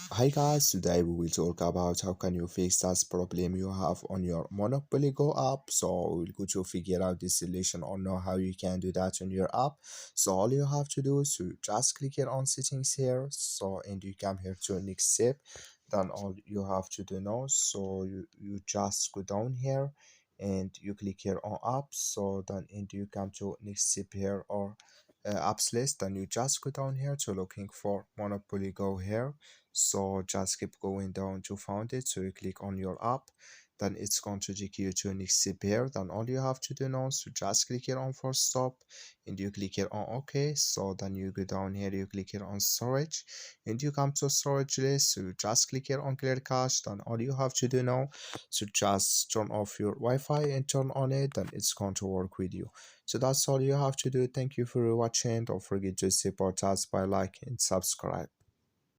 Hi guys, today we will talk about how can you fix that problem you have on your Monopoly Go app. So we'll go to figure out the solution or know how you can do that on your app. So all you have to do is to just click here on settings here. So and you come here to next step. Then all you have to do now. So you just go down here and you click here on apps. So then and you come to next step here or apps list. Then you just go down here to looking for Monopoly Go here, so just keep going down to find it. So you click on your app, then it's going to take you to next step here. Then all you have to do now is to just click here on force stop and you click here on OK. So then you go down here, you click here on storage and you come to storage list. So you just click here on clear cache. Then all you have to do now is to just turn off your Wi-Fi and turn on it, then it's going to work with you. So that's all you have to do. Thank you for watching. Don't forget to support us by like and subscribe.